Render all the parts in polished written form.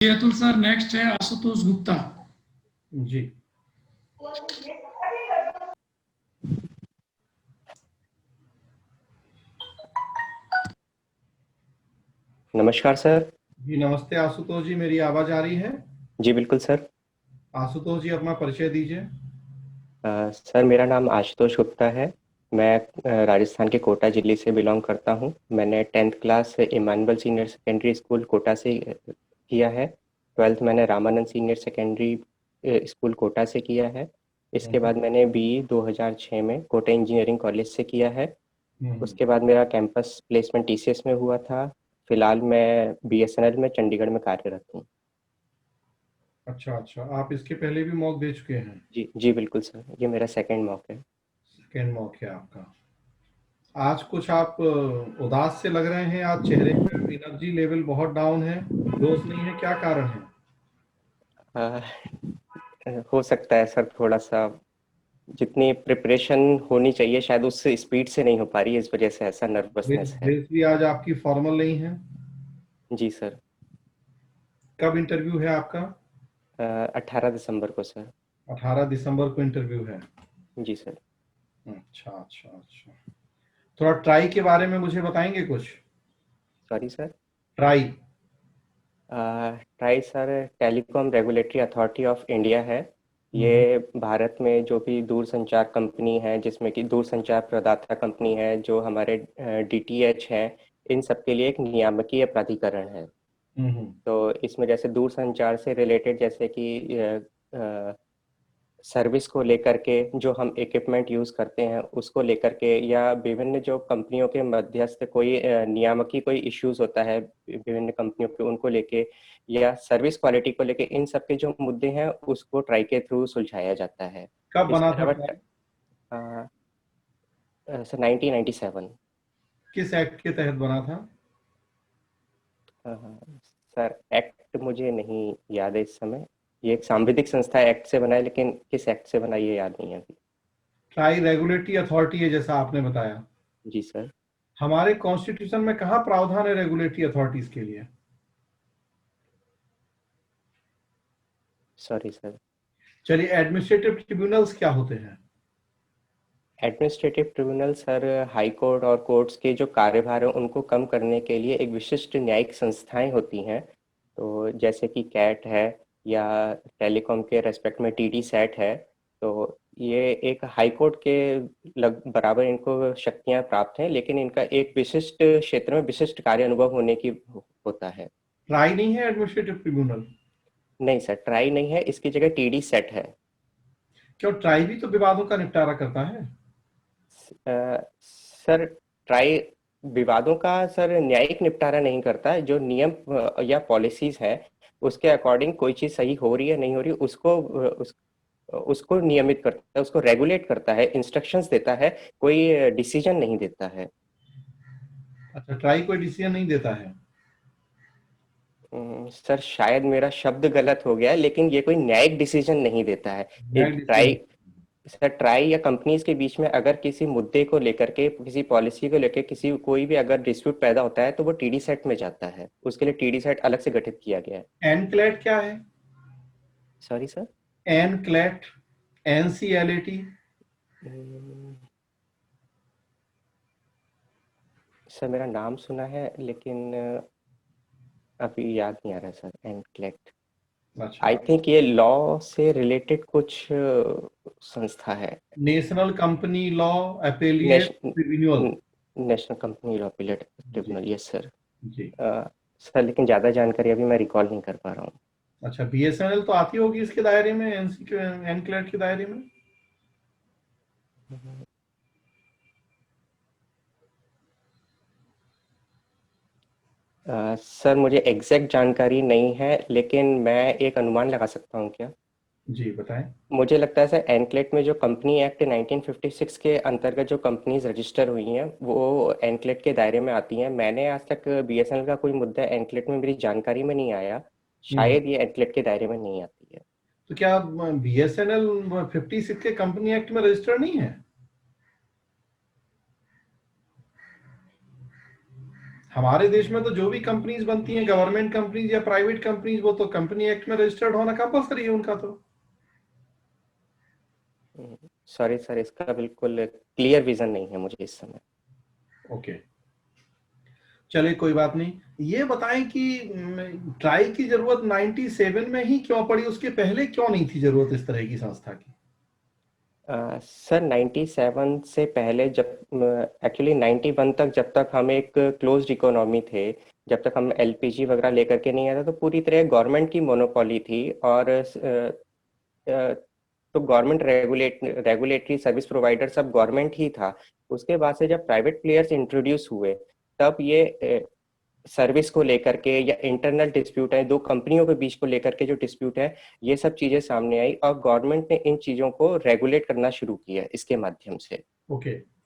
जी Atul sir, next है आशुतोष गुप्ता। जी नमस्कार sir. जी नमस्ते आशुतोष जी, मेरी आवाज आ रही है? जी बिल्कुल सर। आशुतोष जी अपना परिचय दीजिए। सर मेरा नाम आशुतोष गुप्ता है। मैं राजस्थान के कोटा जिले से बिलोंग करता हूँ। मैंने 10th class Emmanuel senior secondary school Kota से किया है। 12th मैंने Ramanand senior secondary school Kota से किया है। इसके बाद मैंने BE 2006 में कोटा इंजीनियरिंग कॉलेज से किया है। उसके बाद मेरा कैंपस प्लेसमेंट TCS में हुआ था। फिलहाल मैं BSNL में चंडीगढ़ में कार्यरत हूँ। अच्छा अच्छा, आप इसके पहले भी मॉक दे चुके हैं? जी बिल्कुल सर, ये मेरा सेकंड मॉक है। सेकेंड मॉक है आपका। आज कुछ आप उदास से लग रहे हैं, आज चेहरे पे एनर्जी लेवल बहुत डाउन है, जोश नहीं है, क्या कारण है? हो सकता है सर, थोड़ा सा जितनी प्रिपरेशन होनी चाहिए शायद उस स्पीड से नहीं हो पा रही है, इस वजह से ऐसा नर्वसनेस है। ड्रेस भी आज आपकी फॉर्मल नहीं है? जी सर। कब इंटरव्यू है आपका? 18 दिसंबर को सर। 18 दिसंबर को इंटरव्यू है। जी सर। अच्छा अच्छा अच्छा, थोड़ा ट्राई के बारे में मुझे बताएंगे कुछ? Sorry sir. Try? Try sir telecom regulatory authority of India है। ये भारत में जो भी दूरसंचार कंपनी है, जिसमें कि दूरसंचार प्रदाता कंपनी है, जो हमारे DTH हैं, इन सब के लिए एक नियामकीय प्राधिकरण है। तो इसमें जैसे दूरसंचार से रिलेटेड, जैसे कि सर्विस को लेकर के जो हम इक्विपमेंट यूज़ करते हैं उसको लेकर के, या विभिन्न जो कंपनियों के मध्यस्थ कोई नियामकीय कोई इश्यूज होता है विभिन्न कंपनियों पे, उनको लेके, या सर्विस क्वालिटी को लेके, इन सब के जो मुद्दे हैं उसको ट्राई के थ्रू सुलझाया जाता है। कब बना इसके था अलावा ट्राई? सर 1997। किस एक्ट के तहत बना था? सर एक्ट मुझे नहीं याद है इस समय। ये एक सांविधिक संस्था एक्ट से बना है, लेकिन किस एक्ट से बना ये याद नहीं है अभी। ट्राई रेगुलेटरी अथॉरिटी है जैसा आपने बताया। जी सर। हमारे कॉन्स्टिट्यूशन में कहाँ प्रावधान है रेगुलेटरी अथॉरिटीज के लिए? Sorry sir. चलिए, एडमिनिस्ट्रेटिव ट्रिब्यूनल्स क्या होते हैं? Administrative tribunal sir high court और कोर्ट्स के जो कार्यभार है उनको कम करने के लिए एक विशिष्ट न्यायिक संस्थाएं होती हैं। तो जैसे कि कैट है, या टेलीकॉम के रेस्पेक्ट में TD सैट है। तो ये एक हाई कोर्ट के लग बराबर इनको शक्तियां प्राप्त हैं, लेकिन इनका एक विशिष्ट क्षेत्र में विशिष्ट कार्य अनुभव होने की होता है। ट्राई नहीं है एडमिनिस्ट्रेटिव ट्रिब्यूनल? नहीं सर, ट्राई नहीं है, इसकी जगह TD सेट है। क्यों, ट्राई भी तो विवादों का निपटारा करता है। सर ट्राई विवादों का सर न्यायिक निपटारा नहीं करता है। जो नियम या पॉलिसीज है उसके अकॉर्डिंग कोई चीज सही हो रही है नहीं हो रही, उसको नियमित करता है, उसको रेगुलेट करता है, इंस्ट्रक्शंस देता है, कोई डिसीजन नहीं देता है। अच्छा, ट्राई कोई डिसीजन नहीं देता है? सर शायद मेरा शब्द गलत हो गया है, लेकिन ये कोई न्यायिक डिसीजन नहीं देता है। न्यायिक डिसीजन? ट्राई सर, ट्राई या कंपनीज के बीच में अगर किसी मुद्दे को लेकर के, किसी पॉलिसी को लेकर किसी कोई भी अगर डिस्प्यूट पैदा होता है तो वो TD सेट में जाता है। उसके लिए TD सेट अलग से गठित किया गया है। एनक्लेट क्या है? Sorry sir. NCLAT? NCLAT? Sir मेरा नाम सुना है, लेकिन अभी याद नहीं आ रहा सर। एनक्लेट अच्छा, आई थिंक ये लॉ से रिलेटेड कुछ संस्था है। National company law appellate tribunal? National company law appellate जी ट्रिब्यूनल, यस सर। जी। सर लेकिन ज़्यादा जानकारी अभी मैं रिकॉल नहीं कर पा रहा हूँ। अच्छा, BSNL तो आती होगी इसके दायरे में, एनक्लेट के दायरे में? सर मुझे एग्जैक्ट जानकारी नहीं है, लेकिन मैं एक अनुमान लगा सकता हूँ क्या? जी बताएं। मुझे लगता है सर एनक्लेट में जो कंपनी एक्ट 1956 के अंतर्गत जो कंपनीज रजिस्टर हुई हैं वो एनक्लेट के दायरे में आती हैं। मैंने आज तक BSNL का कोई मुद्दा एनक्लेट में मेरी जानकारी में नहीं आया। शायद ये एनक्लेट के दायरे में नहीं आती है। तो क्या BSNL 56 के कंपनी एक्ट में रजिस्टर्ड नहीं है? हमारे देश में तो जो भी कंपनीज बनती हैं, गवर्नमेंट कंपनीज या प्राइवेट कंपनीज, वो तो कंपनी एक्ट में रजिस्टर्ड होना कंपलसरी है उनका तो। सॉरी सर, इसका बिल्कुल क्लियर विजन नहीं है मुझे इस समय। ओके, चलिए कोई बात नहीं। ये बताएं कि ट्राई की जरूरत 97 में ही क्यों पड़ी, उसके पहले क्यों नहीं थी जरूरत इस तरह की संस्था की? सर 97 से पहले, जब एक्चुअली 91 तक, जब तक हम एक क्लोज्ड इकोनॉमी थे, जब तक हम एलपीजी वगैरह लेकर के नहीं आए थे, तो पूरी तरह गवर्नमेंट की मोनोपोली थी। और तो गवर्नमेंट रेगुलेटरी सर्विस प्रोवाइडर सब गवर्नमेंट ही था। उसके बाद से जब प्राइवेट प्लेयर्स इंट्रोड्यूस हुए, तब ये सर्विस को लेकर के या इंटरनल डिस्प्यूट है, दो कंपनियों के बीच को लेकर के जो डिस्प्यूट है, ये सब चीजें सामने आई और गवर्नमेंट ने इन चीजों को रेगुलेट करना शुरू किया इसके माध्यम से। ओके,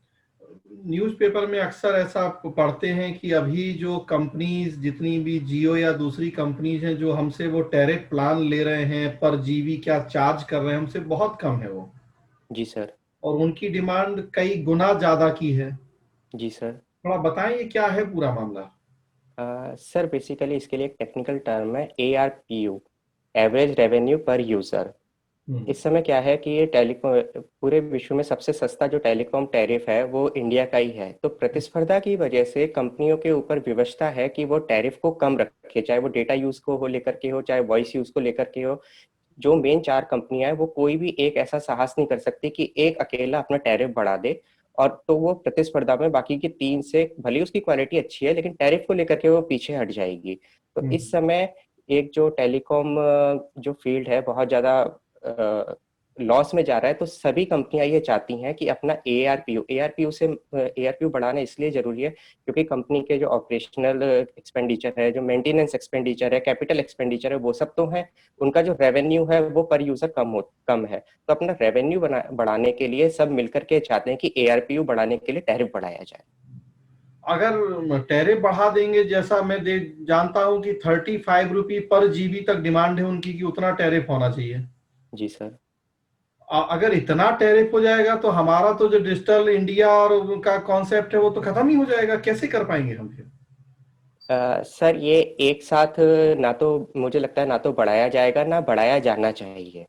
न्यूज़पेपर में अक्सर ऐसा पढ़ते हैं कि अभी जो कंपनीज, जितनी भी जियो या दूसरी कंपनीज हैं, जो हमसे वो टैरिफ प्लान ले रहे हैं, पर जीबी क्या चार्ज कर रहे हैं, हमसे बहुत कम है वो। जी सर। और उनकी डिमांड कई गुना ज्यादा की है। जी सर। थोड़ा बताएं ये क्या है पूरा मामला? सर बेसिकली इसके लिए एक टेक्निकल टर्म है, ARPU, एवरेज रेवेन्यू पर यूजर। इस समय क्या है कि ये टेलीकॉम, पूरे विश्व में सबसे सस्ता जो टेलीकॉम टैरिफ है वो इंडिया का ही है। तो प्रतिस्पर्धा की वजह से कंपनियों के ऊपर व्यवस्था है कि वो टैरिफ को कम रखे, चाहे वो डेटा यूज को हो लेकर के हो, चाहे वॉइस यूज को लेकर के हो। जो मेन 4 कंपनियां हैं, वो कोई भी एक ऐसा साहस नहीं कर सकती कि एक अकेला अपना टैरिफ बढ़ा दे। और तो वो प्रतिस्पर्धा में बाकी की 3 से, भले उसकी क्वालिटी अच्छी है, लेकिन टैरिफ को लेकर के वो पीछे हट जाएगी। तो इस समय एक जो टेलीकॉम जो फील्ड है बहुत ज्यादा लॉस में जा रहा है। तो सभी कंपनियां ये चाहती हैं कि अपना ARPU बढ़ाना इसलिए जरूरी है क्योंकि कंपनी के जो ऑपरेशनल एक्सपेंडिचर है, जो मेंटेनेंस एक्सपेंडिचर है, कैपिटल एक्सपेंडिचर है, वो सब तो है। उनका जो रेवेन्यू है वो पर यूजर कम है। तो अपना रेवेन्यू बढ़ाने के लिए सब मिलकर के चाहते हैं कि ARPU बढ़ाने के लिए टैरिफ बढ़ाया जाए। अगर टैरिफ बढ़ा देंगे, जैसा मैं जानता हूं कि 35 रुपी पर जीबी तक डिमांड है उनकी, कि उतना टैरिफ होना चाहिए। जी सर। अगर इतना टैरिफ हो जाएगा तो हमारा तो जो डिजिटल इंडिया और उनका कॉन्सेप्ट है वो तो खत्म ही हो जाएगा। कैसे कर पाएंगे हम फिर? सर ये एक साथ ना तो मुझे लगता है ना तो बढ़ाया जाएगा ना बढ़ाया जाना चाहिए।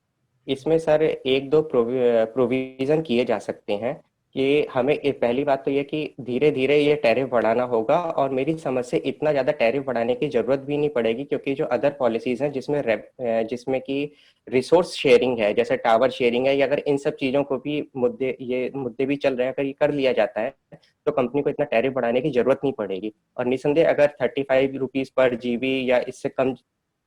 इसमें सर एक दो प्रोविजन किए जा सकते हैं कि हमें पहली बात तो ये कि धीरे धीरे ये टैरिफ बढ़ाना होगा। और मेरी समझ से इतना ज़्यादा टैरिफ बढ़ाने की जरूरत भी नहीं पड़ेगी, क्योंकि जो अदर पॉलिसीज हैं जिसमें कि रिसोर्स शेयरिंग है, जैसे टावर शेयरिंग है, या अगर इन सब चीज़ों को भी मुद्दे भी चल रहे हैं, अगर ये कर लिया जाता है तो कंपनी को इतना टैरिफ बढ़ाने की जरूरत नहीं पड़ेगी। और निसंदेह अगर 35 रुपीज पर जीबी या इससे कम,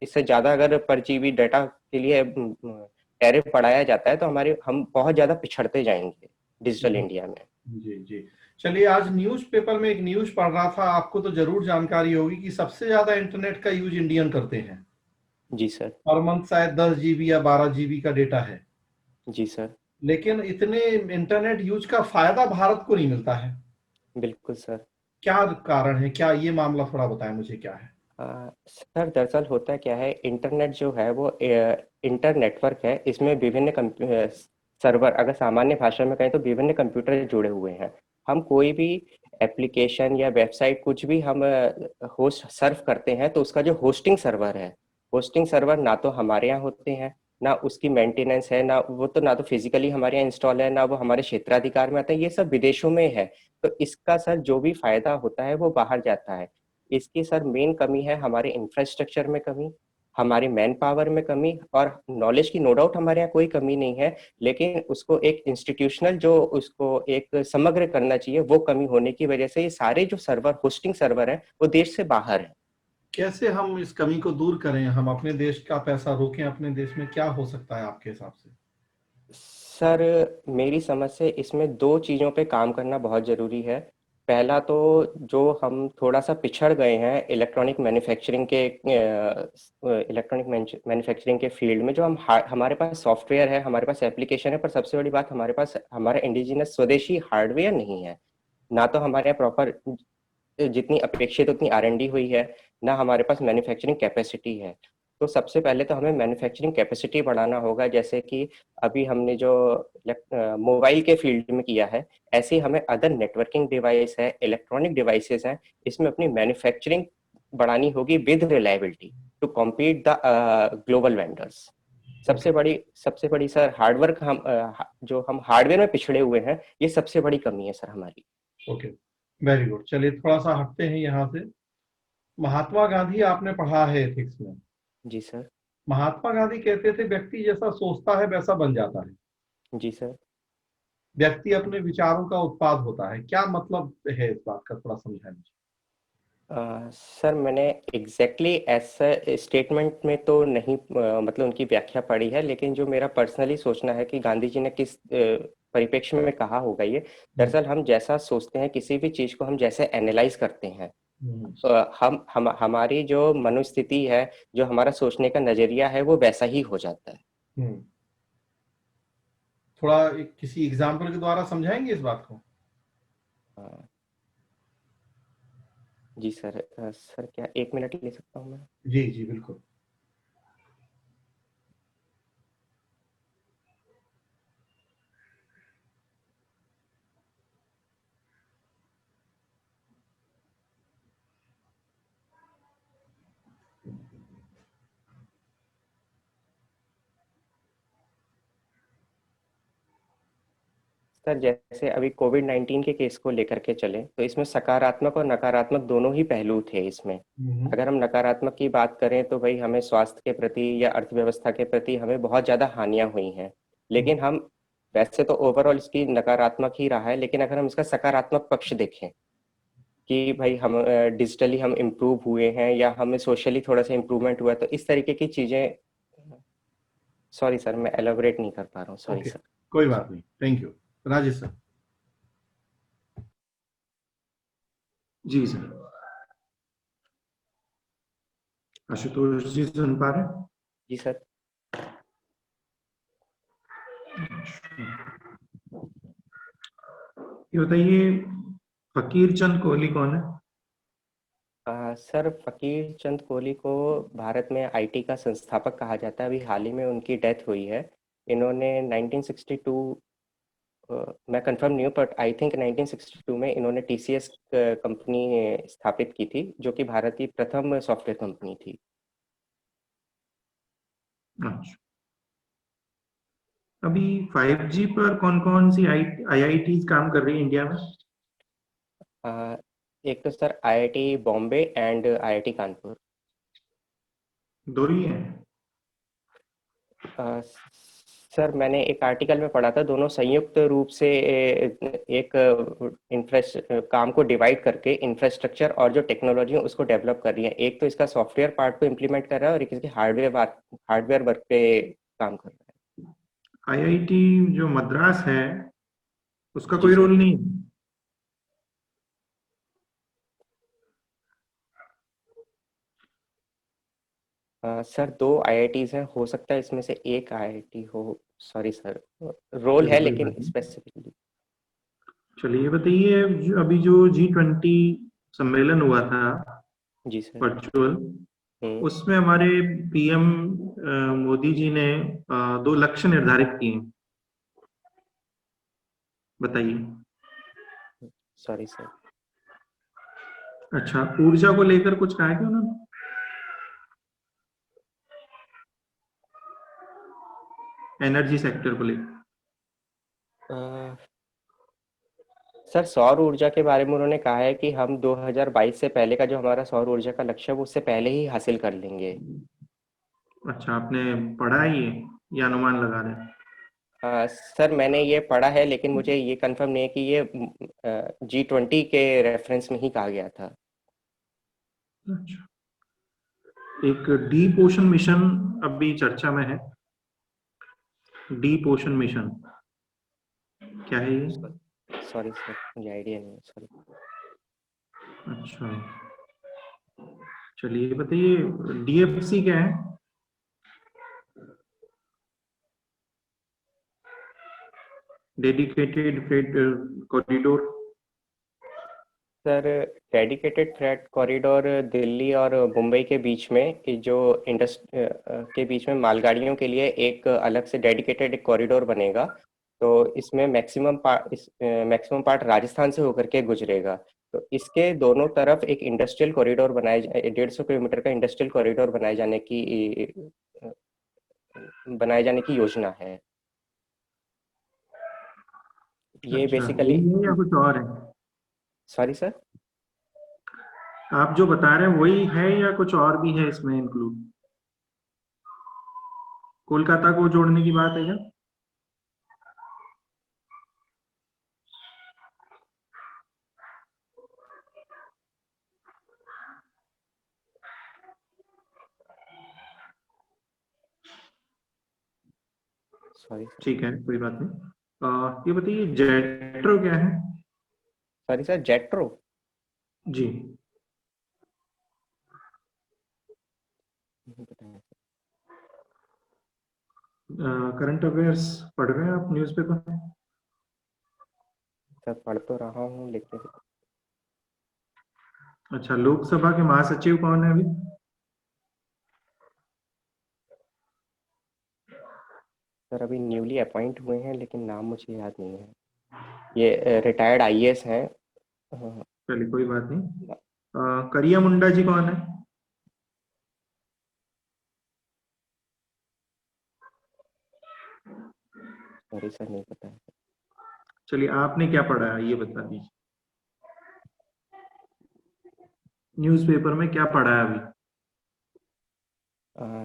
इससे ज्यादा अगर पर जीबी डाटा के लिए टैरिफ बढ़ाया जाता है तो हम बहुत ज्यादा पिछड़ते जाएंगे डिजिटल इंडिया में। जी जी। चलिए, आज न्यूज़पेपर में एक न्यूज़ पढ़ रहा था, आपको तो जरूर जानकारी होगी कि सबसे ज्यादा इंटरनेट का यूज इंडियन करते हैं। जी सर। पर मंथ शायद 10 जीबी या 12 जीबी का डेटा है। जी सर। लेकिन इतने इंटरनेट यूज का फायदा भारत को नहीं मिलता है। बिल्कुल सर। क्या कारण है? क्या ये मामला थोड़ा बताएं मुझे, क्या है? सर दरअसल होता क्या है, इंटरनेट जो है वो इंटर नेटवर्क है। इसमें विभिन्न सर्वर, अगर सामान्य भाषा में कहें तो विभिन्न कंप्यूटर जुड़े हुए हैं। हम कोई भी एप्लीकेशन या वेबसाइट कुछ भी हम होस्ट सर्व करते हैं तो उसका जो होस्टिंग सर्वर ना तो हमारे यहाँ होते हैं, ना उसकी मेंटेनेंस है, ना तो फिजिकली हमारे यहाँ इंस्टॉल है, ना वो हमारे क्षेत्राधिकार में आता है। ये सब विदेशों में है। तो इसका सर जो भी फायदा होता है वो बाहर जाता है। इसकी सर मेन कमी है हमारे इंफ्रास्ट्रक्चर में कमी, हमारे मैन पावर में कमी, और नॉलेज की नो डाउट हमारे यहाँ कोई कमी नहीं है, लेकिन उसको एक इंस्टीट्यूशनल जो उसको एक समग्र करना चाहिए, वो कमी होने की वजह से ये सारे जो होस्टिंग सर्वर है वो देश से बाहर है। कैसे हम इस कमी को दूर करें? हम अपने देश का पैसा रोकें अपने देश में, क्या हो सकता है आपके हिसाब से? सर मेरी समझ से इसमें 2 चीज़ों पे काम करना बहुत ज़रूरी है। पहला तो जो हम थोड़ा सा पिछड़ गए हैं इलेक्ट्रॉनिक मैन्युफैक्चरिंग के फील्ड में, जो हमारे पास सॉफ्टवेयर है, हमारे पास एप्लीकेशन है, पर सबसे बड़ी बात हमारे पास हमारा इंडिजिनस स्वदेशी हार्डवेयर नहीं है। ना तो हमारे यहाँ प्रॉपर जितनी अपेक्षित उतनी R&D हुई है, ना हमारे पास मैन्युफैक्चरिंग कैपेसिटी है। तो सबसे पहले तो हमें मैन्युफैक्चरिंग कैपेसिटी बढ़ाना होगा, जैसे कि अभी हमने जो मोबाइल के फील्ड में किया है, ऐसे ही हमें अदर नेटवर्किंग डिवाइस है, इलेक्ट्रॉनिक डिवाइसेस हैं, इसमें अपनी मैन्युफैक्चरिंग बढ़ानी होगी with reliability to compete the global vendors. सबसे बड़ी सर हार्डवर्क, जो हम हार्डवेयर में पिछड़े हुए हैं, ये सबसे बड़ी कमी है सर हमारी। Okay, very good. चलिए थोड़ा सा हटते हैं यहाँ से। महात्मा गांधी आपने पढ़ा है एथिक्स में। जी सर। महात्मा गांधी कहते थे व्यक्ति जैसा सोचता है वैसा बन जाता है। जी सर। व्यक्ति अपने विचारों का उत्पाद होता है। क्या मतलब है इस बात का, थोड़ा समझाएं मुझे। सर मैंने एग्जैक्टली ऐसा स्टेटमेंट में तो नहीं मतलब उनकी व्याख्या पढ़ी है, लेकिन जो मेरा पर्सनली सोचना है कि गांधी जी ने किस परिप्रेक्ष्य में कहा होगा ये, दरअसल हम जैसा सोचते हैं किसी भी चीज को, हम जैसे एनालाइज करते हैं, हमारी जो मनोस्थिति है, जो हमारा सोचने का नजरिया है, वो वैसा ही हो जाता है। थोड़ा किसी एग्जाम्पल के द्वारा समझाएंगे इस बात को। जी सर। सर क्या 1 मिनट ले सकता हूँ मैं? जी जी बिल्कुल। सर जैसे अभी कोविड-19 के केस को लेकर के चले, तो इसमें सकारात्मक और नकारात्मक दोनों ही पहलू थे इसमें। अगर हम नकारात्मक की बात करें तो भाई हमें स्वास्थ्य के प्रति या अर्थव्यवस्था के प्रति हमें बहुत ज़्यादा हानियाँ हुई हैं। लेकिन हम वैसे तो ओवरऑल इसकी नकारात्मक ही रहा है, लेकिन अगर हम इसका सकारात्मक पक्ष देखें कि भाई हम डिजिटली हम इम्प्रूव हुए हैं या हमें सोशली थोड़ा सा इम्प्रूवमेंट हुआ है, तो इस तरीके की चीज़ें। सॉरी सर, मैं एलाबोरेट नहीं कर पा रहा हूँ, सॉरी ओके, सर। कोई बात नहीं, थैंक यू। राजेश सर। जी सर। आशुतोष जी सुन पा रहे हैं? जी सर। ये बताइए, फकीर चंद कोहली कौन है? सर फकीर चंद कोहली को भारत में आईटी का संस्थापक कहा जाता है। अभी हाल ही में उनकी डेथ हुई है। इन्होंने 1962, मैं कंफर्म नहीं हूँ, बट आई थिंक 1962 में इन्होंने टीसीएस कंपनी स्थापित की थी, जो कि भारत की प्रथम सॉफ्टवेयर कंपनी थी। अच्छा, अभी 5G पर कौन कौन सी आईआईटी काम कर रही है इंडिया में? एक तो sir IIT Bombay and IIT Kanpur. दो ही है? सर मैंने एक आर्टिकल में पढ़ा था, दोनों संयुक्त रूप से एक काम को डिवाइड करके इंफ्रास्ट्रक्चर और जो टेक्नोलॉजी है उसको डेवलप कर रही है। एक तो इसका सॉफ्टवेयर पार्ट को इम्प्लीमेंट कर रहा है और एक इसके हार्डवेयर वर्क पे काम कर रहा है। आईआईटी जो मद्रास है उसका जी कोई सर। रोल नहीं? सर दो आईआईटीज हैं, हो सकता है इसमें से एक आईआईटी हो। सॉरी सर, रोल है कोई लेकिन बात नहीं। स्पेसिफिकली। चलिए ये बताइए, अभी जो G20 सम्मेलन हुआ था जी सर। वर्चुअल, हम्म। उसमें हमारे पीएम मोदी जी ने 2 लक्ष्य निर्धारित किए, बताइए। Sorry sir. अच्छा, ऊर्जा को लेकर कुछ कहा क्या उन्होंने? एनर्जी सेक्टर को लेकर? सर सौर ऊर्जा के बारे में उन्होंने कहा है कि हम 2022 से पहले का जो हमारा सौर ऊर्जा का लक्ष्य है वो उससे पहले ही हासिल कर लेंगे। अच्छा, आपने पढ़ा है ये या अनुमान लगा रहे हैं? सर मैंने ये पढ़ा है, लेकिन मुझे ये कंफर्म नहीं है कि ये G20 के रेफरेंस में ही कहा गया था। अच्छा, एक डीप ओशन मिशन अभी चर्चा में है। डीप ओशन मिशन क्या है ये? सॉरी सर, मुझे आइडिया नहीं है, सॉरी। अच्छा, चलिए बताइए, डीएफसी क्या है? Dedicated freight corridor. Sir, dedicated freight corridor Delhi और मुंबई के बीच में जो के बीच में मालगाड़ियों के लिए एक अलग से डेडिकेटेड एक कॉरिडोर बनेगा। तो इसमें मैक्सिमम पार्ट राजस्थान से होकर के गुजरेगा। तो इसके दोनों तरफ एक इंडस्ट्रियल कॉरिडोर 150 किलोमीटर का इंडस्ट्रियल कॉरिडोर बनाए जाने की योजना है। ये अच्छा, बेसिकली, वही है या कुछ और है? Sorry sir. आप जो बता रहे हैं वही है या कुछ और भी है इसमें इंक्लूड? कोलकाता को जोड़ने की बात है क्या? सॉरी ठीक है, कोई बात नहीं। ये बताइए, जेट्रो क्या है? Sir, JETRO. जी। करंट अफेयर्स पढ़ रहे हैं आप न्यूज़पेपर? सर, पढ़ तो रहा हूँ लेकिन अच्छा, लोकसभा के महासचिव कौन है अभी? सर अभी न्यूली अपॉइंट हुए हैं, लेकिन नाम मुझे याद नहीं है। ये रिटायर्ड आईएएस हैं। चलिए, कोई बात नहीं। करिया मुंडा जी कौन है? सॉरी सर, नहीं पता है। चलिए, आपने क्या पढ़ा है ये बता दीजिए। न्यूज़पेपर में क्या पढ़ा है अभी?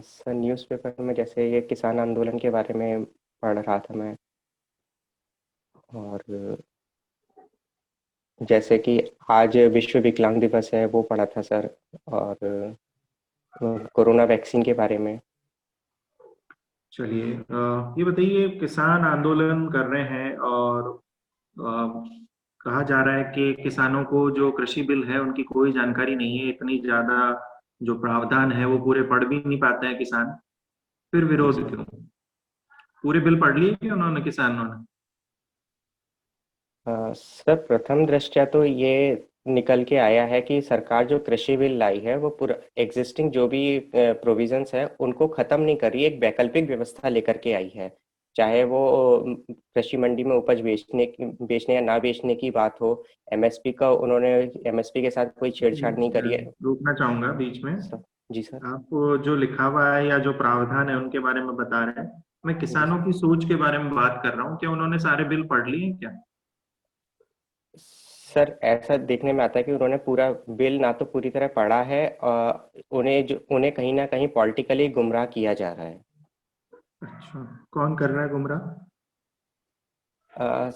सर, न्यूज़पेपर में जैसे ये किसान आंदोलन के बारे में पढ़ रहा था मैं, और जैसे कि आज विश्व विकलांग दिवस है वो पढ़ा था सर, और कोरोना वैक्सीन के बारे में। चलिए, ये बताइए, किसान आंदोलन कर रहे हैं और कहा जा रहा है कि किसानों को जो कृषि बिल है उनकी कोई जानकारी नहीं है, इतनी ज्यादा जो प्रावधान है वो पूरे पढ़ भी नहीं पाते हैं किसान, फिर विरोध क्यों? पूरे बिल पढ़ लिए क्या उन्होंने, किसानों ने? सर, प्रथम दृष्टया तो ये निकल के आया है कि सरकार जो कृषि बिल लाई है वो पूरा एग्जिस्टिंग जो भी प्रोविजंस है उनको खत्म नहीं कर रही, एक वैकल्पिक व्यवस्था लेकर के आई है। चाहे वो कृषि मंडी में उपज बेचने या ना बेचने की बात हो, उन्होंने एमएसपी के साथ कोई छेड़छाड़ नहीं करी है। रोकना चाहूंगा बीच में। जी सर। आप जो लिखा हुआ है या जो प्रावधान है उनके बारे में बता रहे हैं, मैं जी किसानों सर। की सोच के बारे में बात कर रहा हूँ। क्या उन्होंने सारे बिल पढ़ लिए हैं क्या? सर, ऐसा देखने में आता है कि उन्होंने पूरा बिल ना तो पूरी तरह पढ़ा है, उन्हें कहीं ना कहीं पॉलिटिकली गुमराह किया जा रहा है। अच्छा, कौन कर रहा है गुमराह? अ,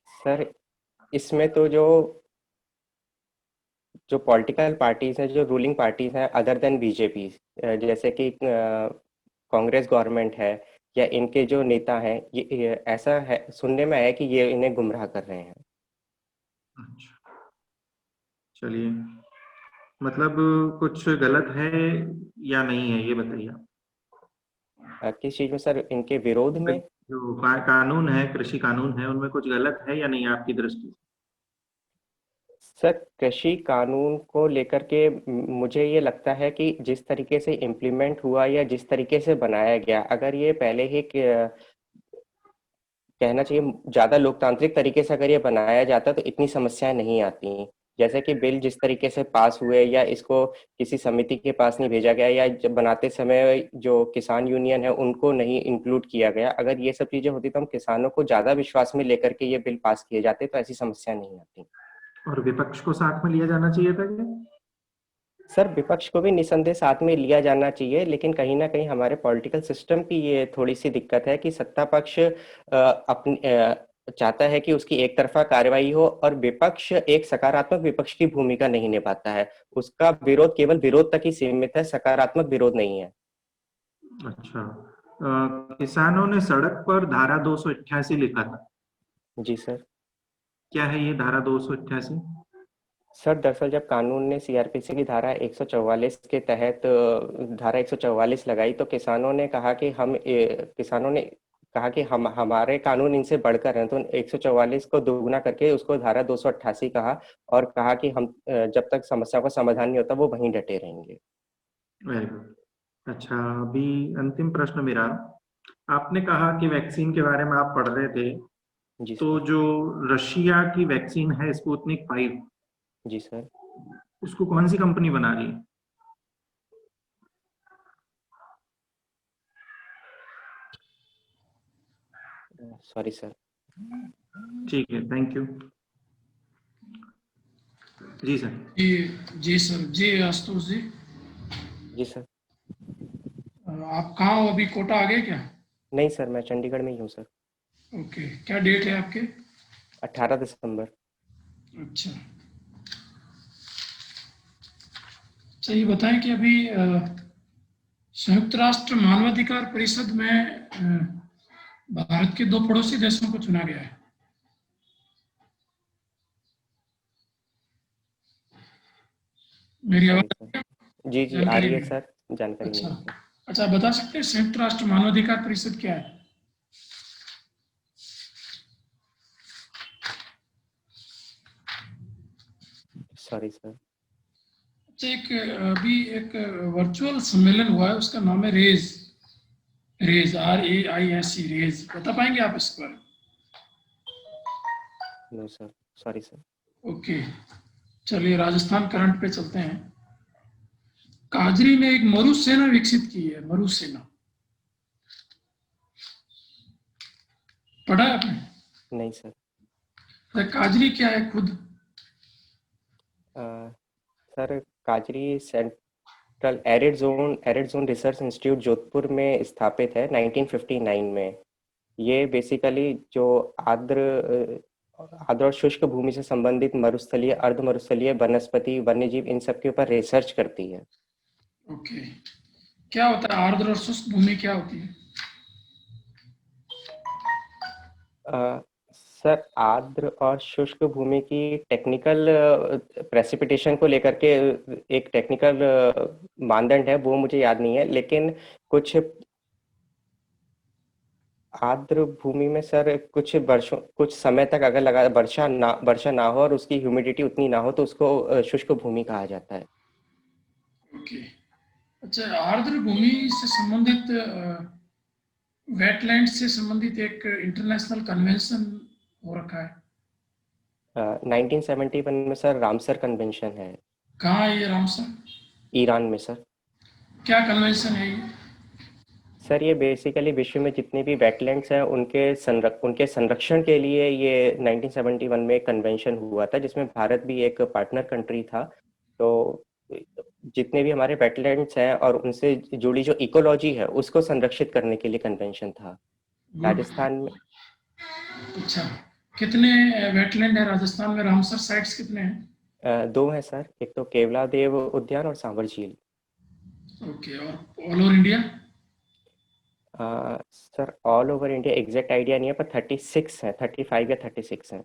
सर, इसमें तो जो जो पॉलिटिकल पार्टीज हैं, जो रूलिंग पार्टीज हैं अदर देन बीजेपी, जैसे कि कांग्रेस गवर्नमेंट है, या इनके जो नेता हैं, ये ऐसा है सुनने में आया कि ये इन्हें गुमराह कर रहे हैं। अच्छा, चलिए, मतलब कुछ गलत है या नहीं है ये बताइए आप। किस चीज में सर, इनके विरोध में? जो कानून है, कृषि कानून है, उनमें कुछ गलत है या नहीं आपकी दृष्टि से? सर, कृषि कानून को लेकर के मुझे ये लगता है कि जिस तरीके से इम्प्लीमेंट हुआ या जिस तरीके से बनाया गया, अगर ये पहले ही कहना चाहिए ज्यादा लोकतांत्रिक तरीके से अगर ये बनाया जाता तो इतनी समस्याएं नहीं आती। जैसे कि बिल जिस तरीके से पास हुए, या इसको किसी समिति के पास नहीं भेजा गया, या जब बनाते समय जो किसान यूनियन है उनको नहीं इंक्लूड किया गया, अगर ये सब चीजें होती तो हम किसानों को ज्यादा विश्वास में लेकर के ये बिल पास किए जाते तो ऐसी समस्या नहीं आती। और विपक्ष को साथ में लिया जाना चाहिए था क्या? सर, विपक्ष को भी निसंदेह साथ में लिया जाना चाहिए, लेकिन कहीं ना कहीं हमारे पॉलिटिकल सिस्टम की ये थोड़ी सी दिक्कत है कि सत्ता पक्ष चाहता है कि उसकी एक तरफा कार्रवाई हो, और विपक्ष एक सकारात्मक विपक्ष की भूमिका नहीं निभाता है। उसका विरोध केवल विरोध तक ही सीमित है, सकारात्मक विरोध नहीं है। अच्छा, किसानों ने सड़क पर धारा 288 लिखा था। जी सर। क्या है ये धारा 288? सर, दरअसल जब कानून ने सीआरपीसी की धारा 144 के तहत धारा 144 लगाई तो किसानों ने कहा कि किसानों ने कहा कि हम हमारे कानून इनसे बढ़कर हैं, तो 144 को दोगुना करके उसको धारा 288 कहा और कहा कि हम जब तक समस्या का समाधान नहीं होता वो वहीं डटे रहेंगे। Very good. अच्छा, अभी अंतिम प्रश्न मेरा, आपने कहा कि वैक्सीन के बारे में आप पढ़ रहे थे, जी तो सर। जो रशिया की वैक्सीन है स्पुतनिक 5, जी सर। उसको कौन सी कंपनी बना रही है? Sorry sir. ठीक है, थैंक यू। जी सर। जी जी सर। जी आशुतोष जी, जी सर। आप कहाँ हो अभी? कोटा आ गए क्या? नहीं सर, मैं चंडीगढ़ में ही हूँ सर। ओके, क्या डेट है आपके? 18 दिसंबर। अच्छा। अच्छा, ये बताएं कि अभी संयुक्त राष्ट्र मानवाधिकार परिषद में भारत के 2 पड़ोसी देशों को चुना गया है। मेरी सॉरी आवाज सर। जी जी आ जानकारी रही है में? सर, जानकारी अच्छा। मिली सर। अच्छा, बता सकते हैं संयुक्त राष्ट्र मानवाधिकार परिषद क्या है? Sorry sir. अच्छा, अभी एक वर्चुअल सम्मेलन हुआ है, उसका नाम है रेज। Raise, RAISE, raise. बता पाएंगे आप इस पर? No sir, sorry sir. Okay, चलिए राजस्थान करंट पे चलते हैं। काजरी ने एक मरुसेना विकसित की है, मरुसेना। पढ़ा है आपने? नहीं सर। तो काजरी क्या है खुद? अ, सर काजरी central arid zone research institute Jodhpur में स्थापित है 1959 में। ये बेसिकली जो आर्द्र और शुष्क भूमि से संबंधित मरुस्थलीय, अर्ध मरुस्थलीय, वनस्पति, वन्यजीव, इन सब के ऊपर रिसर्च करती है। ओके, क्या होता है आर्द्र और शुष्क भूमि, क्या होती है? सर आर्द्र और शुष्क भूमि की टेक्निकल प्रेसिपिटेशन को लेकर के एक टेक्निकल मानदंड है, वो मुझे याद नहीं है, लेकिन कुछ आर्द्र भूमि में सर कुछ समय तक अगर लगा वर्षा ना हो और उसकी ह्यूमिडिटी उतनी ना हो तो उसको शुष्क भूमि कहा जाता है। ओके। अच्छा, आर्द्र भूमि से संबंधित, वेटलैंड से संबंधित एक इंटरनेशनल कन्वेंशन हो रखा है। 1971 में सर रामसर कन्वेंशन है। कहाँ है ये रामसर? ईरान में सर। क्या कन्वेंशन है ये? सर ये बेसिकली विश्व में जितने भी वेटलैंड्स हैं उनके संरक्षण के लिए ये 1971 में एक कन्वेंशन हुआ था, जिसमें भारत भी एक पार्टनर कंट्री था। तो जितने भी हमारे वेटलैंड्स हैं और उनसे जुड़ी जो इकोलॉजी है उसको संरक्षित करने के लिए कन्वेंशन था। गुड। राजस्थान में अच्छा, कितने वेटलैंड है राजस्थान में? रामसर साइट्स कितने हैं? 2 हैं सर, एक तो केवलादेव उद्यान और सांभर झील। ओके, और all over India? Sir all over India exact idea नहीं है, पर 36 है, 35 या 36 हैं।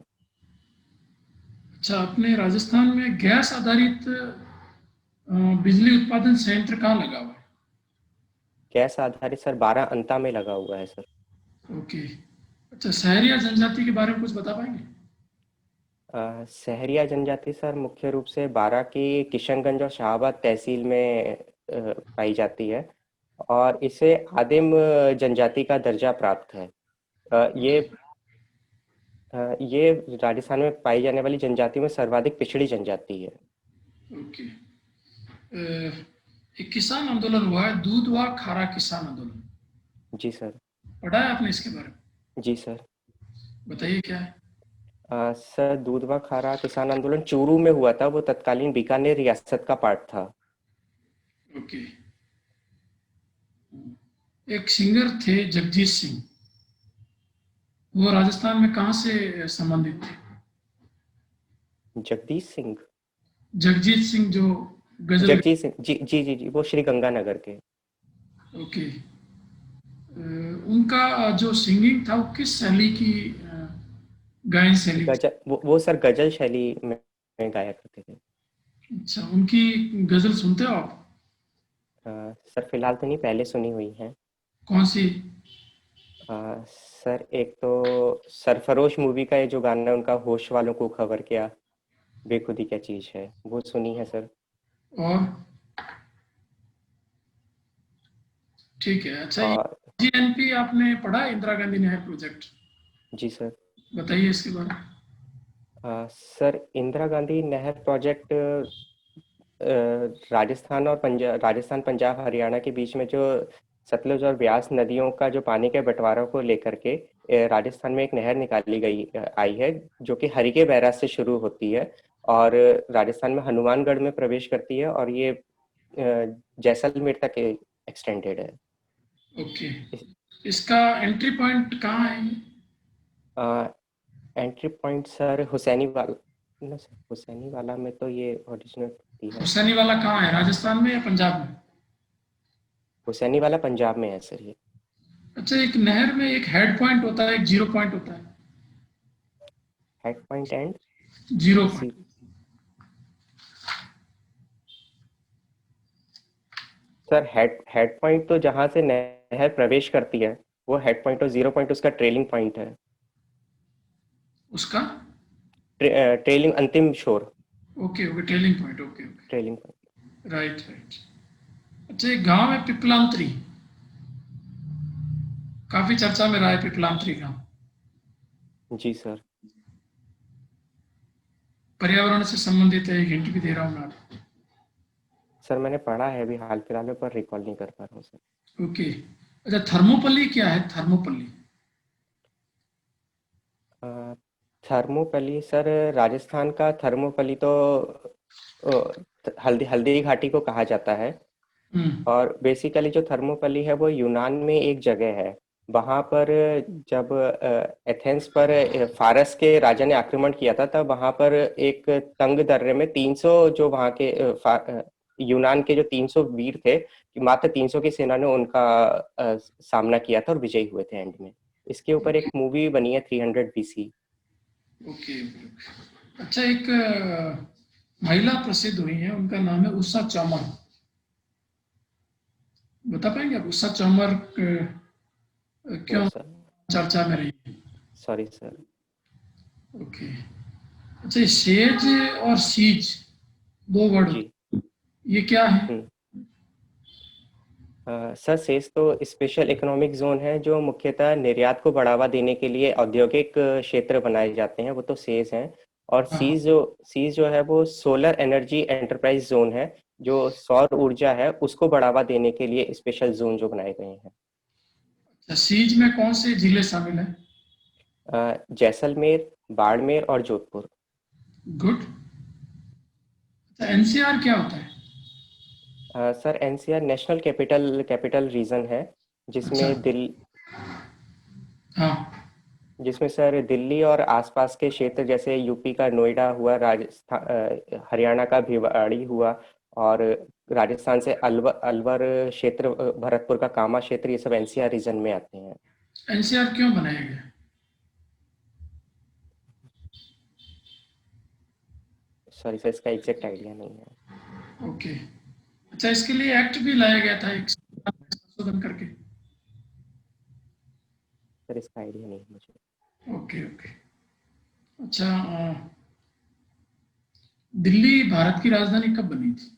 अच्छा, अपने राजस्थान में गैस आधारित बिजली उत्पादन संयंत्र कहाँ लगा हुआ है? गैस आधारित सर 12 अंता में लगा हुआ है सर। ओके। अच्छा, शहरी या जनजाति के बारे में कुछ बता पाएंगे? सहरिया जनजाति सर मुख्य रूप से बारां की किशनगंज और शाहाबाद तहसील में पाई जाती है और इसे आदिम जनजाति का दर्जा प्राप्त है। ये राजस्थान में पाई जाने वाली जनजातियों में सर्वाधिक पिछड़ी जनजाति है। ओके। एक किसान आंदोलन हुआ है, दूध व खारा किसान आंदोलन। जी सर। पढ़ा है आपने इसके बारे में? जी सर। बताइए क्या है? सर दूध व खारा किसान आंदोलन चूरू में हुआ था, वो तत्कालीन बीकानेर रियासत का पार्ट था। ओके। एक सिंगर थे जगजीत सिंह, वो राजस्थान में कहाँ से संबंधित थे? जगदीश सिंह। जगजीत सिंह जो गजल। जगजीत सिंह जी जी जी जी, वो श्री गंगानगर के। ओके। उनका जो सिंगिंग था वो किस शैली की गायन शैली थी? वो सर गजल शैली में गाया करते थे। अच्छा, उनकी गजल सुनते हो आप? सर फिलहाल तो नहीं, पहले सुनी हुई है। कौन सी? सर एक तो सरफरोश मूवी का ये जो गाना है उनका, होश वालों को खबर क्या, बेखुदी क्या चीज है, वो सुनी है सर। और ठीक है। अच्छा, ये और जीएनपी आपने पढ़ा है, इंदिरा गांधी नहर प्रोजेक्ट? जी सर। बताइए इसके बारे में। सर इंदिरा गांधी नहर प्रोजेक्ट राजस्थान पंजाब हरियाणा के बीच में जो सतलुज और ब्यास नदियों का जो पानी के बंटवारा को लेकर के राजस्थान में एक नहर निकाली गई आई है, जो कि हरिके बैराज से शुरू होती है और राजस्थान में हनुमानगढ़ में प्रवेश करती है, और ये जैसलमेर तक एक्सटेंडेड है। ओके, इसका एंट्री पॉइंट कहाँ है ये? एंट्री पॉइंट सर हुसैनी वाला, ना सर हुसैनी वाला में तो ये ओरिजिनेट होती है। हुसैनी वाला कहाँ है, राजस्थान में या पंजाब में? हुसैनी वाला पंजाब में है सर ये। अच्छा, एक नहर में एक हेड पॉइंट होता है, एक जीरो पॉइंट होता है। Head point and zero C. Point. Sir head point तो जहाँ से नहर प्रवेश करती है वो हेड पॉइंट, और जीरो पॉइंट उसका ट्रेलिंग पॉइंट है। उसका ट्रेलिंग अंतिम shore. Okay okay, tailing point, okay okay, trailing point. Right right. अच्छा, एक गांव है पिपलांतरी, काफी चर्चा में रहा है पिपलांतरी गांव। जी सर। पर्यावरण से संबंधित है, एक हिंट भी दे रहा हूँ मैं आपको। सर मैंने पढ़ा है अभी हाल फिलहाल में, पर रिकॉल नहीं कर पा रहा हूँ सर। ओके। अच्छा, थर्मोपल्ली क्या है, थर्मोपल्ली? थर्मोपल्ली सर, राजस्थान का थर्मोपल्ली तो हल्दी हल्दी घाटी को कहा जाता है। हम्म। और बेसिकली जो थर्मोपल्ली है वो यूनान में एक जगह है। वहाँ पर जब एथेंस पर फारस के राजा ने आक्रमण किया था, तब वहाँ पर एक तंग दर्रे में 300 जो वहाँ के यूनान के जो 300 वीर थे, मात्र 300 की सेना ने उनका सामना किया था और विजयी हुए थे एंड में। इसके ऊपर एक मूवी बनी है 300 BC। Okay okay. अच्छा, एक महिला प्रसिद्ध हुई है, उनका नाम है उषा चौमर। बता पाएंगे आप उषा चौमर नो क्यों सर। चर्चा में रही है? Sorry sir. ओके। अच्छा, ये सेज और सीज, दो वर्ड, जी। ये क्या है? हम्म। सर सेज तो स्पेशल इकोनॉमिक जोन है, जो मुख्यतः निर्यात को बढ़ावा देने के लिए औद्योगिक क्षेत्र बनाए जाते हैं, वो तो सेज हैं। और हाँ। सीज जो है वो सोलर एनर्जी एंटरप्राइज जोन है, जो सौर ऊर्जा है उसको बढ़ावा देने के लिए स्पेशल जोन जो बनाए गए हैं। अच्छा, सीज में कौन से जिले शामिल हैं? जैसलमेर, बाड़मेर और जोधपुर। गुड। अच्छा, एनसीआर क्या होता है? Sir NCR national capital region है, अच्छा। जिसमें दिल हाँ। जिसमें सर दिल्ली और आसपास के क्षेत्र जैसे यूपी का नोएडा हुआ, हरियाणा का भिवाड़ी हुआ, और राजस्थान से अलवर अलवर क्षेत्र, भरतपुर का कामा क्षेत्र, ये सब एनसीआर रीजन में आते हैं। एनसीआर क्यों बनाया गया? सॉरी सर, इसका एग्जैक्ट आइडिया नहीं है। ओके। अच्छा, इसके लिए एक्ट भी लाया गया था, एक संशोधन करके। सर इसका आइडिया नहीं है मुझे। Okay okay. अच्छा, दिल्ली भारत की राजधानी कब बनी थी?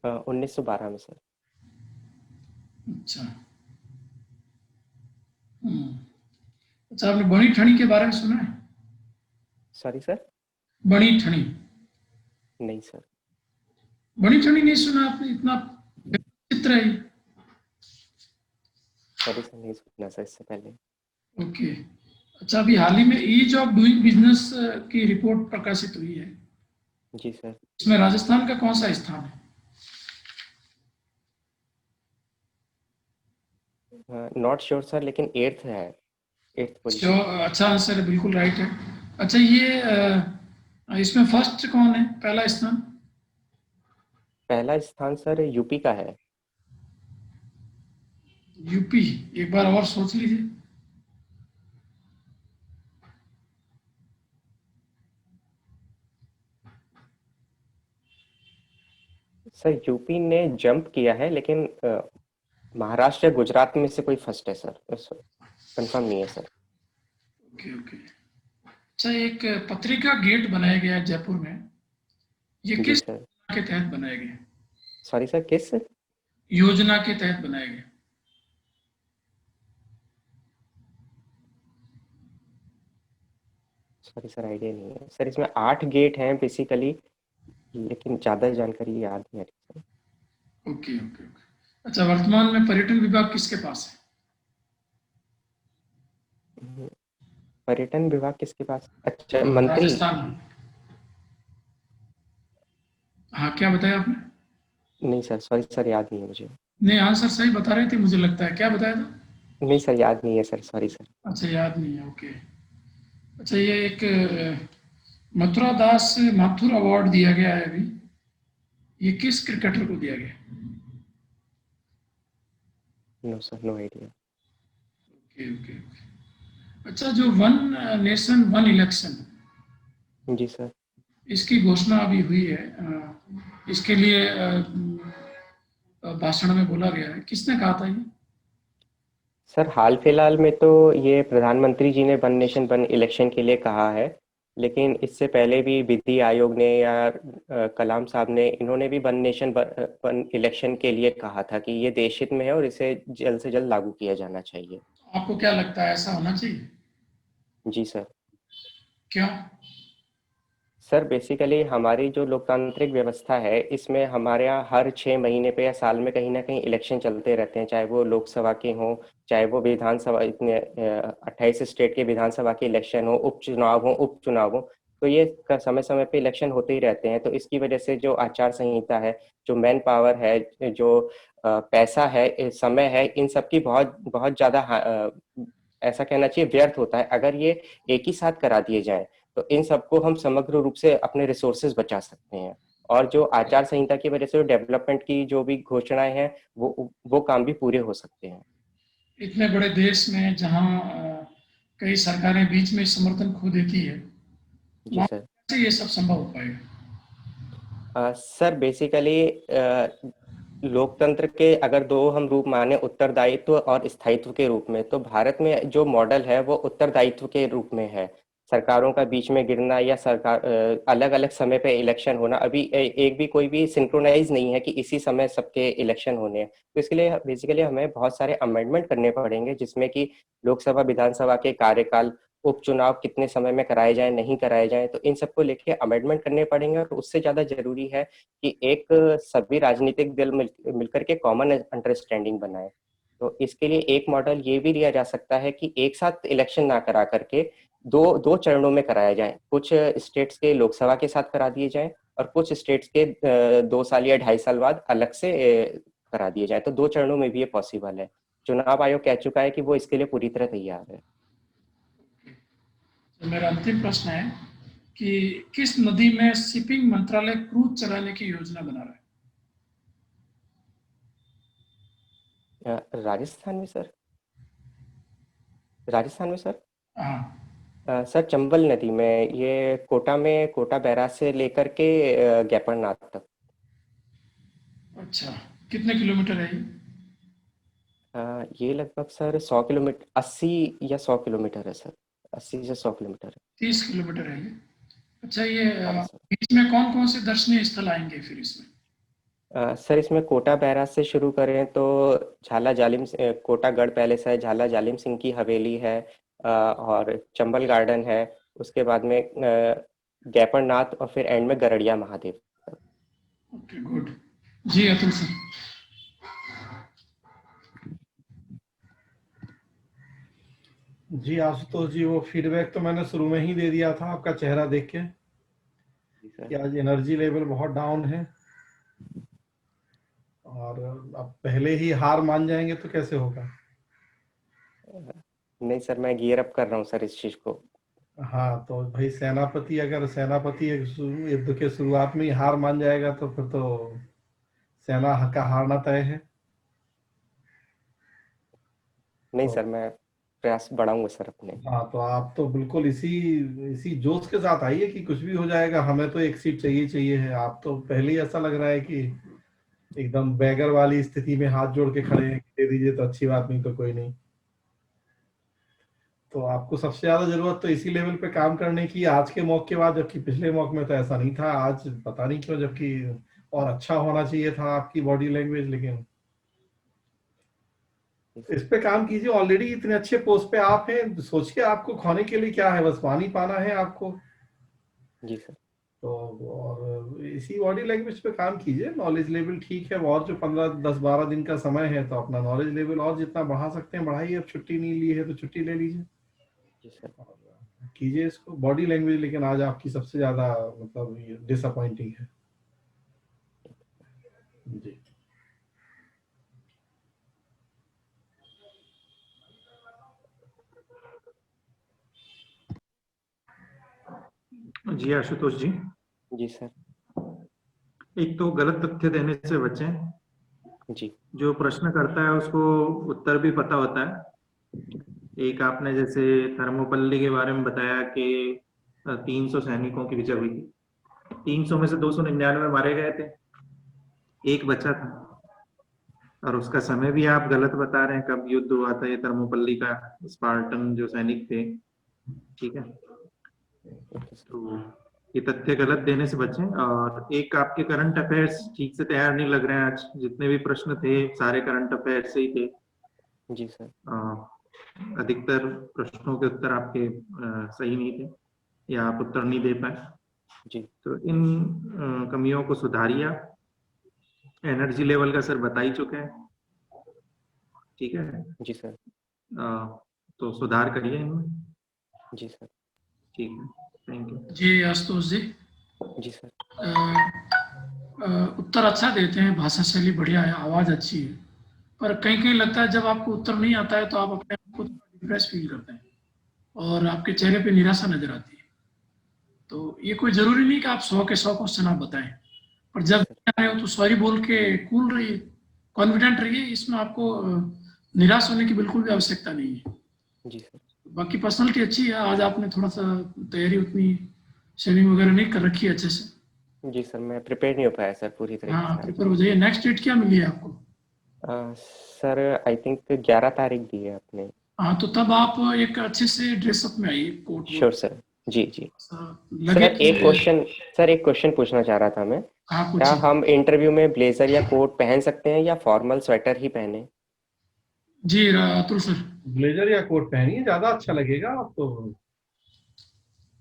1912 में सर। अच्छा। हम्म। अच्छा, आपने बड़ी ठनी के बारे में सुना है? Sorry sir. बड़ी ठनी? नहीं सर। बड़ी ठनी नहीं सुना आपने? इतना चित्र है ये। सॉरी सर, नहीं सुना सर इससे पहले। ओके। अच्छा, अभी हाल ही में ईज ऑफ डूइंग बिजनेस की रिपोर्ट प्रकाशित हुई है। जी सर। इसमें राजस्थान का कौन सा स्थान है? नॉट श्योर सर, लेकिन एट्थ है, एट्थ जो पोजीशन पे है। अच्छा आंसर है, बिल्कुल राइट है। अच्छा, ये इसमें फर्स्ट कौन है, पहला स्थान? पहला स्थान सर यूपी का है। यूपी? एक बार और सोच लीजिए। सर यूपी ने जंप किया है, लेकिन महाराष्ट्र या गुजरात में से कोई फर्स्ट है सर, कंफर्म नहीं है सर। Okay okay. अच्छा, एक पत्रिका गेट बनाया गया है जयपुर में, ये जी किस सर। योजना के तहत बनाया गया? सॉरी सर, किस? योजना के तहत बनाया गया? सॉरी सर, आइडिया नहीं है सर। इसमें 8 गेट हैं बेसिकली, लेकिन ज़्यादा जानकारी याद नहीं आ रही सर। Okay okay okay. अच्छा, वर्तमान में पर्यटन विभाग किसके पास है? पर्यटन विभाग किसके पास? अच्छा, मंत्री। राजस्थान में। हाँ, क्या बताया आपने? नहीं सर, सॉरी सर, याद नहीं है मुझे। नहीं, आंसर सही बता रहे थे मुझे लगता है। क्या बताया था? नहीं सर, याद नहीं है सर, सॉरी सर। अच्छा, याद नहीं है। ओके। अच्छा, ये एक मथुरा दास माथुर अवार्ड दिया गया है अभी, ये किस क्रिकेटर को दिया गया? No sir, no idea. Okay okay okay. अच्छा, जो वन नेशन वन इलेक्शन, जी सर। इसकी घोषणा अभी हुई है, इसके लिए भाषण में बोला गया है, किसने कहा था ये? सर हाल फिलहाल में तो ये प्रधानमंत्री जी ने वन नेशन वन इलेक्शन के लिए कहा है, लेकिन इससे पहले भी विधि आयोग ने या कलाम साहब ने, इन्होंने भी वन नेशन वन इलेक्शन के लिए कहा था कि ये देश हित में है और इसे जल्द से जल्द लागू किया जाना चाहिए। आपको क्या लगता है, ऐसा होना चाहिए? जी सर। क्यों? सर बेसिकली हमारी जो लोकतांत्रिक व्यवस्था है, इसमें हमारे यहाँ हर 6 महीने पे या साल में कहीं ना कहीं इलेक्शन चलते रहते हैं, चाहे वो लोकसभा के हों, चाहे वो विधानसभा, इतने 28 स्टेट के विधानसभा के इलेक्शन हो, उपचुनाव हो, तो ये समय समय पे इलेक्शन होते ही रहते हैं। तो इसकी वजह से जो आचार संहिता है, जो मैन पावर है, जो पैसा है, समय है, इन सब की बहुत बहुत ज़्यादा ऐसा कहना चाहिए व्यर्थ होता है। अगर ये एक ही साथ करा दिए जाए तो इन सबको हम समग्र रूप से अपने रिसोर्सेज बचा सकते हैं, और जो आचार संहिता की वजह से जो डेवलपमेंट की जो भी घोषणाएं हैं, वो काम भी पूरे हो सकते हैं। इतने बड़े देश में जहाँ कई सरकारें बीच में समर्थन खो देती है, जी वहाँ सर। कैसे ये सब संभव हो पाएगा? सर बेसिकली लोकतंत्र के अगर दो हम रूप माने, उत्तरदायित्व और स्थायित्व के रूप में, तो भारत में जो मॉडल है वो उत्तरदायित्व के रूप में है। सरकारों का बीच में गिरना या सरकार अलग अलग समय पे इलेक्शन होना, अभी एक भी कोई भी सिंक्रोनाइज नहीं है कि इसी समय सबके इलेक्शन होने हैं। तो इसके लिए बेसिकली हमें बहुत सारे अमेंडमेंट करने पड़ेंगे, जिसमें कि लोकसभा विधानसभा के कार्यकाल, उपचुनाव कितने समय में कराए जाएं, नहीं कराए जाएं, तो इन सबको लेके अमेंडमेंट करने पड़ेंगे। और उससे ज़्यादा जरूरी है कि एक सभी राजनीतिक दल मिलकर के कॉमन अंडरस्टैंडिंग बनाए। तो इसके लिए एक मॉडल ये भी लिया जा सकता है कि एक साथ इलेक्शन ना करा करके दो दो चरणों में कराया जाए। कुछ स्टेट्स के लोकसभा के साथ करा दिए जाए और कुछ स्टेट्स के 2 साल या 2.5 साल बाद अलग से करा दिए जाए। तो 2 चरणों में भी ये पॉसिबल है। चुनाव आयोग कह चुका है कि वो इसके लिए पूरी तरह तैयार है। तो मेरा अंतिम प्रश्न है कि किस नदी में शिपिंग मंत्रालय क्रूज चलाने की योजना बना रहा है? राजस्थान में सर। राजस्थान में सर। हाँ। सर चंबल नदी में, ये कोटा में, कोटा बैराज से लेकर के गैपरनाथ तक। अच्छा, कितने किलोमीटर है ये? ये लगभग सर 100 किलोमीटर, 80 या 100 किलोमीटर है सर। 80 से 100 किलोमीटर है। 30 किलोमीटर है ये। अच्छा, ये हाँ सर। बीच में कौन कौन से दर्शनीय स्थल आएंगे फिर इसमें? सर इसमें कोटा बैराज से शुरू करें तो झाला जालिम, कोटागढ़ पैलेस है, झाला जालिम सिंह की हवेली है, और चंबल गार्डन है। उसके बाद में गैपरनाथ, और फिर एंड में गरड़िया महादेव। Okay, good. जी अतुल सर। जी आशुतोष जी, वो फीडबैक तो मैंने शुरू में ही दे दिया था आपका चेहरा देख के कि आज एनर्जी लेवल बहुत डाउन है, और अब पहले ही हार मान जाएंगे तो कैसे होगा। नहीं सर, मैं गियर अप कर रहा हूँ सर इस चीज को। हाँ, तो भाई सेनापति, अगर सेनापति युद्ध के शुरुआत में ही हार मान जाएगा तो फिर तो सेना का हारना तय है। नहीं तो सर, मैं प्रयास बढ़ाऊंगा सर अपने। हाँ, तो आप तो बिल्कुल इसी इसी जोश के साथ आइए कि कुछ भी हो जाएगा, हमें तो एक सीट चाहिए चाहिए है। आप तो पहले ही ऐसा लग रहा है कि एकदम बैगर वाली स्थिति में हाथ जोड़ के खड़े हैं, दे दीजिए तो अच्छी बात, नहीं तो कोई नहीं। तो आपको सबसे ज्यादा जरूरत तो इसी लेवल पे काम करने की आज के मॉक के बाद, जबकि पिछले मॉक में तो ऐसा नहीं था। आज पता नहीं क्यों, जबकि और अच्छा होना चाहिए था आपकी बॉडी लैंग्वेज, लेकिन इस पे काम कीजिए। ऑलरेडी इतने अच्छे पोस्ट पे आप हैं, सोचिए आपको खोने के लिए क्या है, बस पानी पाना है आपको। जी सर। तो और इसी बॉडी लैंग्वेज पे काम कीजिए। नॉलेज लेवल ठीक है, और जो 15-10-12 दिन का समय है तो अपना नॉलेज लेवल और जितना बढ़ा सकते हैं बढ़ाइए। अब छुट्टी नहीं ली है तो छुट्टी ले लीजिए, जी सर। कीजिए इसको बॉडी लैंग्वेज। लेकिन आज आपकी सबसे ज्यादा मतलब डिसअपॉइंटिंग है जी। जी आशुतोष जी, जी सर। एक तो गलत तथ्य देने से बचें। जी। जो प्रश्न करता है उसको उत्तर भी पता होता है। एक आपने जैसे थर्मोपल्ली के बारे में बताया कि 300 सैनिकों की विजय हुई थी, 300 में से 299 मारे गए थे, एक बचा था। और उसका समय भी आप गलत बता रहे हैं, कब युद्ध हुआ था ये थर्मोपल्ली का, स्पार्टन जो सैनिक थे, ठीक है। तो ये तथ्य गलत देने से बचें। और एक आपके करंट अफेयर्स ठीक से तैयार नहीं लग रहे हैं आज, जितने भी प्रश्न थे सारे करंट अफेयर से ही थे। जी सर। अधिकतर प्रश्नों के उत्तर आपके सही नहीं थे या आप उत्तर नहीं दे पाए। जी। तो इन कमियों को सुधारिए। एनर्जी लेवल का सर बता ही चुके हैं, ठीक है। जी सर। तो सुधार करिए इनमें। जी सर। ठीक है, थैंक यू। जी आशुतोष जी, जी सर। उत्तर अच्छा देते हैं, भाषा शैली बढ़िया है, आवाज़ अच्छी है, पर कहीं कहीं लगता है जब आपको उत्तर नहीं आता है तो आप अपने आप को डिप्रेस फील करते हैं और आपके चेहरे पे निराशा नजर आती है। तो ये कोई ज़रूरी नहीं कि आप 100 के 100 क्वेश्चन आप बताएं, पर जब आए हो तो सॉरी बोल के कूल रहिए, कॉन्फिडेंट रहिए। इसमें आपको निराश होने की बिल्कुल भी आवश्यकता नहीं है। जी सर। बाकी पर्सनैलिटी अच्छी है। आज आपने थोड़ा सा तैयारी उतनी शेविंग वगैरह नहीं कर रखी है अच्छे से। जी सर, मैं प्रिपेयर नहीं हो पाया सर पूरी तरीके हाँ, से। प्रिपेयर हो जाइए। नेक्स्ट डेट क्या मिली है आपको? सर आई थिंक 11 तारीख दी है आपने। हाँ, तो तब आप एक अच्छे से ड्रेसअप में आइए, कोट श्योर सर। जी जी। लगे सर एक क्वेश्चन पूछना चाह रहा था मैं। क्या हम इंटरव्यू में ब्लेजर या कोट पहन सकते हैं या फॉर्मल स्वेटर ही पहने? जी अतुल सर, ब्लेजर या कोट पहनिए, ज्यादा अच्छा लगेगा आपको।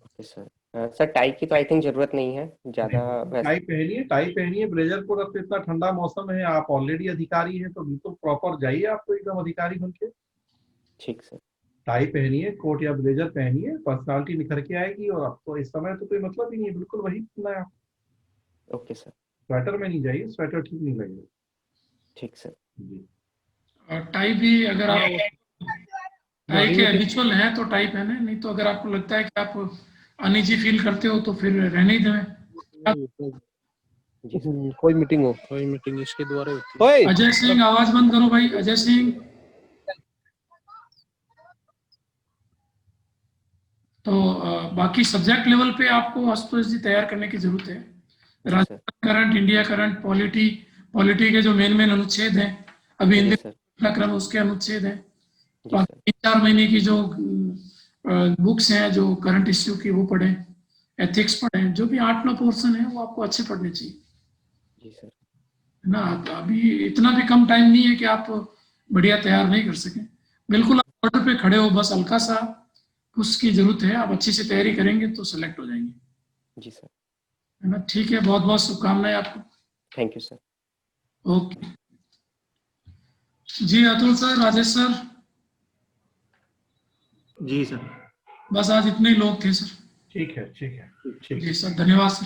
Okay sir. सर टाई की तो आई थिंक जरूरत नहीं है ज्यादा। टाई पहनिए, टाई पहनिए। ब्लेजर कोट, अब तो इतना ठंडा मौसम है, आप ऑलरेडी अधिकारी हैं तो बिल्कुल प्रॉपर जाइए, आपको एकदम अधिकारी बन के। ठीक सर। टाई पहनिए, कोट या ब्लेजर पहनिए, पर्सनालिटी निखर के आएगी। और आपको इस समय तो कोई मतलब ही नहीं है, बिल्कुल वही है आप। Okay sir. स्वेटर में नहीं जाइए, स्वेटर ठीक नहीं लगेगा। ठीक सर। जी। और टाई भी अगर आप टाई के रिचुअल है तो टाई पहने, नहीं तो अगर आपको लगता है कि आप अनईजी फील करते हो तो फिर रहने ही दें। कोई मीटिंग इसके द्वारा होती है। अजय सिंह, आवाज बंद करो भाई। अजय सिंह, तो बाकी सब्जेक्ट लेवल पे आपको आशुतोष जी तैयार करने की जरूरत है। Rajasthan current, India current, polity के जो मेन अनुच्छेद हैं, अभी हिंदी घटनाक्रम उसके अनुच्छेद हैं। 3-4 महीने की जो बुक्स हैं जो करंट इश्यू की वो पढ़ें, एथिक्स पढ़ें, जो भी 8-9 पोर्शन है वो आपको अच्छे पढ़ने चाहिए। जी सर। ना अभी इतना भी कम टाइम नहीं है कि आप बढ़िया तैयार नहीं कर सकें। बिल्कुल आप ऑर्डर पे खड़े हो, बस हल्का सा उसकी जरूरत है। आप अच्छी से तैयारी करेंगे तो सेलेक्ट हो जाएंगे। जी सर। है ना? ठीक है, बहुत बहुत शुभकामनाएं आपको। Thank you sir. ओके जी। Atul sir, Rajesh sir. जी सर। बस आज इतने ही लोग थे सर। ठीक है, ठीक है, ठीक जी सर, धन्यवाद सर।